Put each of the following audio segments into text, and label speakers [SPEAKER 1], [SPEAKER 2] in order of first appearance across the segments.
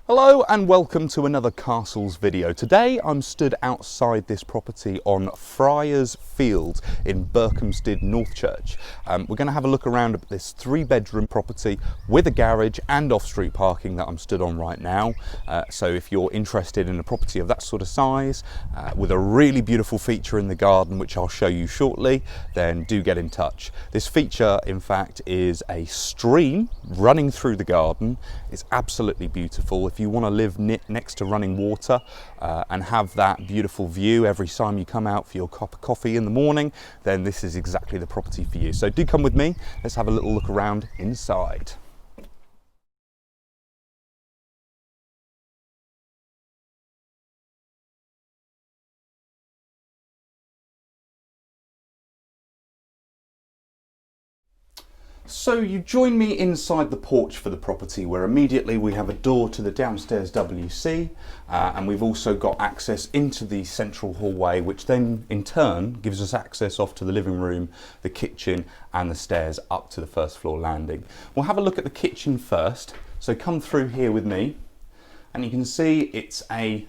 [SPEAKER 1] Hello and welcome to another Castles video. Today I'm stood outside this property on Friars Field in Berkhamsted, Northchurch. We're going to have a look around at this 3-bedroom property with a garage and off-street parking that I'm stood on right now. So if you're interested in a property of that sort of size with a really beautiful feature in the garden, which I'll show you shortly, then do get in touch. This feature in fact is a stream running through the garden. It's absolutely beautiful. If you want to live next to running water and have that beautiful view every time you come out for your cup of coffee in the morning, then this is exactly the property for you. So do come with me. Let's have a little look around inside. So you join me inside the porch for the property, where immediately we have a door to the downstairs WC, and we've also got access into the central hallway, which then in turn gives us access off to the living room, the kitchen and the stairs up to the first floor landing. We'll have a look at the kitchen first. So come through here with me and you can see it's a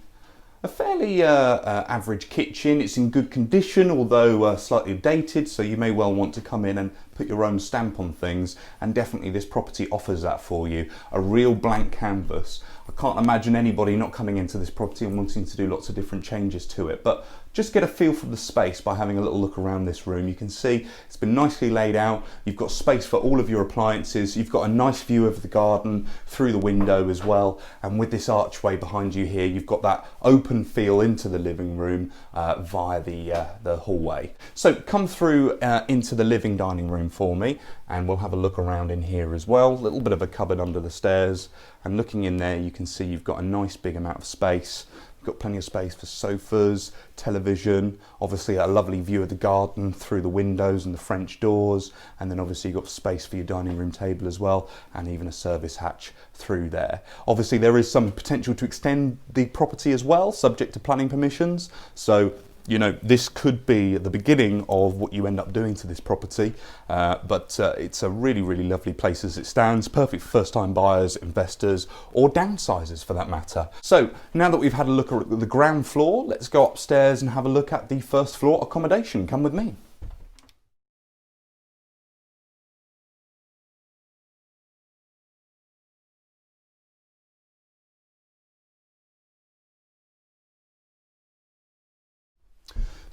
[SPEAKER 1] fairly average kitchen. It's in good condition, although slightly dated, so you may well want to come in and put your own stamp on things, and definitely this property offers that for you. A real blank canvas. I can't imagine anybody not coming into this property and wanting to do lots of different changes to it, but just get a feel for the space by having a little look around this room. You can see it's been nicely laid out. You've got space for all of your appliances. You've got a nice view of the garden through the window as well, and with this archway behind you here, you've got that open feel into the living room via the hallway. So come through into the living dining room for me, and we'll have a look around in here as well. A little bit of a cupboard under the stairs, and looking in there you can see you've got a nice big amount of space. You've got plenty of space for sofas, television, obviously a lovely view of the garden through the windows and the French doors, and then obviously you've got space for your dining room table as well, and even a service hatch through there. Obviously there is some potential to extend the property as well, subject to planning permissions, so you know, this could be the beginning of what you end up doing to this property, but it's a really, really lovely place as it stands. Perfect for first-time buyers, investors, or downsizers for that matter. So now that we've had a look at the ground floor, let's go upstairs and have a look at the first floor accommodation. Come with me.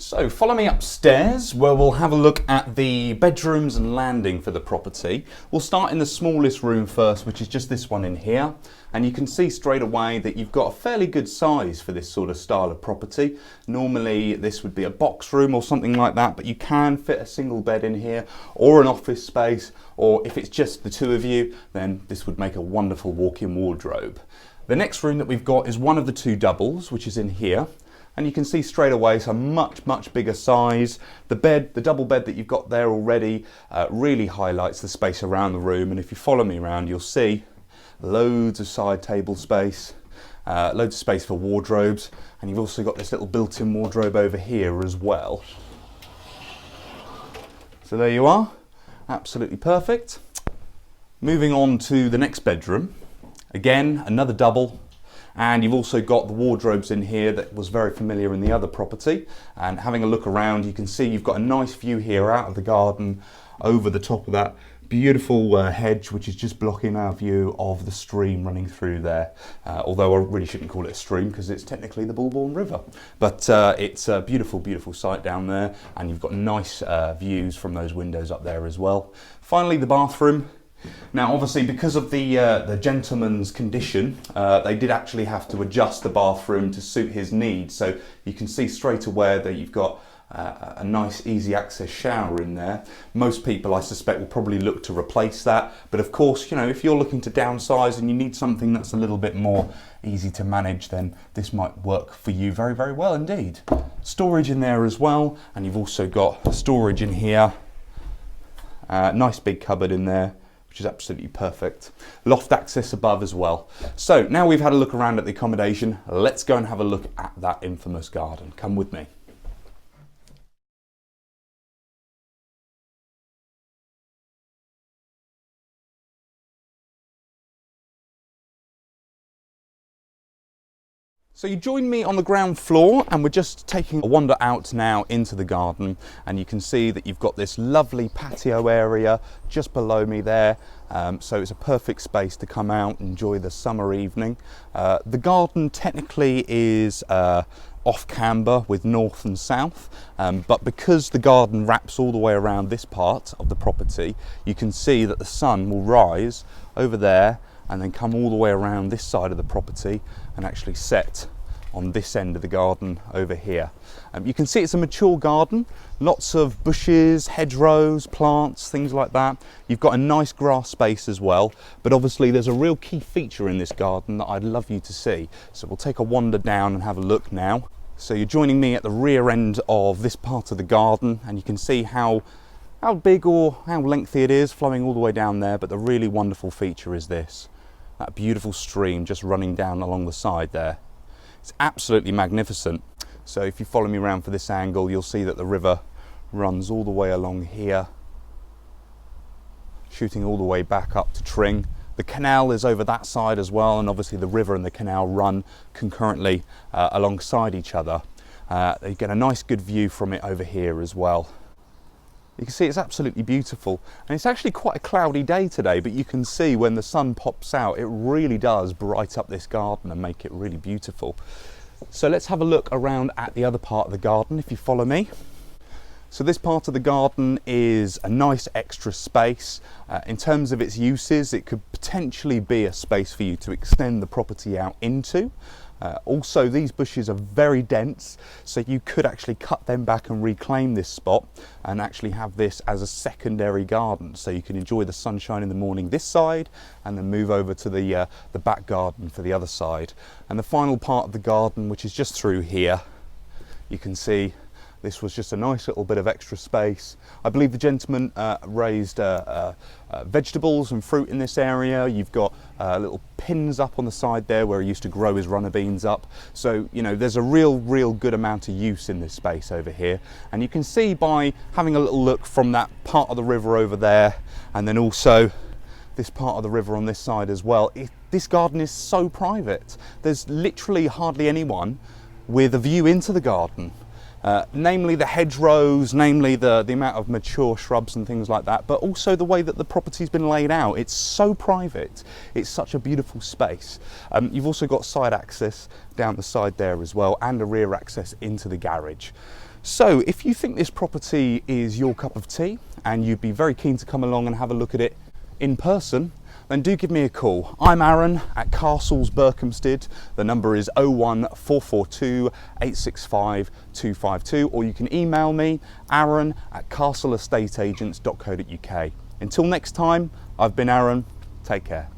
[SPEAKER 1] So follow me upstairs, where we'll have a look at the bedrooms and landing for the property. We'll start in the smallest room first, which is just this one in here. And you can see straight away that you've got a fairly good size for this sort of style of property. Normally this would be a box room or something like that, but you can fit a single bed in here, or an office space, or if it's just the two of you, then this would make a wonderful walk-in wardrobe. The next room that we've got is one of the two doubles, which is in here. And you can see straight away it's a much bigger size. The bed, the double bed that you've got there already really highlights the space around the room, and if you follow me around you'll see loads of side table space, loads of space for wardrobes, and you've also got this little built-in wardrobe over here as well. So there you are, absolutely perfect. Moving on to the next bedroom, again another double. And you've also got the wardrobes in here that was very familiar in the other property. And having a look around, you can see you've got a nice view here out of the garden over the top of that beautiful hedge, which is just blocking our view of the stream running through there. Although I really shouldn't call it a stream because it's technically the Bulbourne River. But it's a beautiful, beautiful sight down there. And you've got nice views from those windows up there as well. Finally, the bathroom. Now obviously because of the gentleman's condition, they did actually have to adjust the bathroom to suit his needs, so you can see straight away that you've got a nice easy access shower in there. Most people I suspect will probably look to replace that, but of course, you know, if you're looking to downsize and you need something that's a little bit more easy to manage, then this might work for you very, very well indeed. Storage in there as well, and you've also got storage in here, nice big cupboard in there, which is absolutely perfect. Loft access above as well. So now we've had a look around at the accommodation, let's go and have a look at that infamous garden. Come with me. So you join me on the ground floor and we're just taking a wander out now into the garden, and you can see that you've got this lovely patio area just below me there. So it's a perfect space to come out and enjoy the summer evening. The garden technically is off camber with north and south, but because the garden wraps all the way around this part of the property, you can see that the sun will rise over there and then come all the way around this side of the property and actually set on this end of the garden over here. You can see it's a mature garden, lots of bushes, hedgerows, plants, things like that. You've got a nice grass space as well, but obviously there's a real key feature in this garden that I'd love you to see. So we'll take a wander down and have a look now. So you're joining me at the rear end of this part of the garden, and you can see how big or how lengthy it is, flowing all the way down there. But the really wonderful feature is this, that beautiful stream just running down along the side there. It's absolutely magnificent. So if you follow me around for this angle, you'll see that the river runs all the way along here, shooting all the way back up to Tring. The canal is over that side as well, and obviously the river and the canal run concurrently alongside each other. You get a nice good view from it over here as well. You can see it's absolutely beautiful, and it's actually quite a cloudy day today, but you can see when the sun pops out, it really does bright up this garden and make it really beautiful. So let's have a look around at the other part of the garden if you follow me. So this part of the garden is a nice extra space. In terms of its uses, it could potentially be a space for you to extend the property out into. Also, these bushes are very dense, so you could actually cut them back and reclaim this spot and actually have this as a secondary garden, so you can enjoy the sunshine in the morning this side and then move over to the back garden for the other side. And the final part of the garden, which is just through here, you can see this was just a nice little bit of extra space. I believe the gentleman raised vegetables and fruit in this area. You've got little pins up on the side there where he used to grow his runner beans up. So, you know, there's a real good amount of use in this space over here. And you can see by having a little look from that part of the river over there, and then also this part of the river on this side as well, this garden is so private. There's literally hardly anyone with a view into the garden. Namely the hedgerows, namely the amount of mature shrubs and things like that, but also the way that the property's been laid out. It's so private, it's such a beautiful space. You've also got side access down the side there as well, and a rear access into the garage. So if you think this property is your cup of tea and you'd be very keen to come along and have a look at it in person, then do give me a call. I'm Aaron at Castles Berkhamsted. The number is 01442 865 252, or you can email me, aaron@castleestateagents.co.uk. Until next time, I've been Aaron. Take care.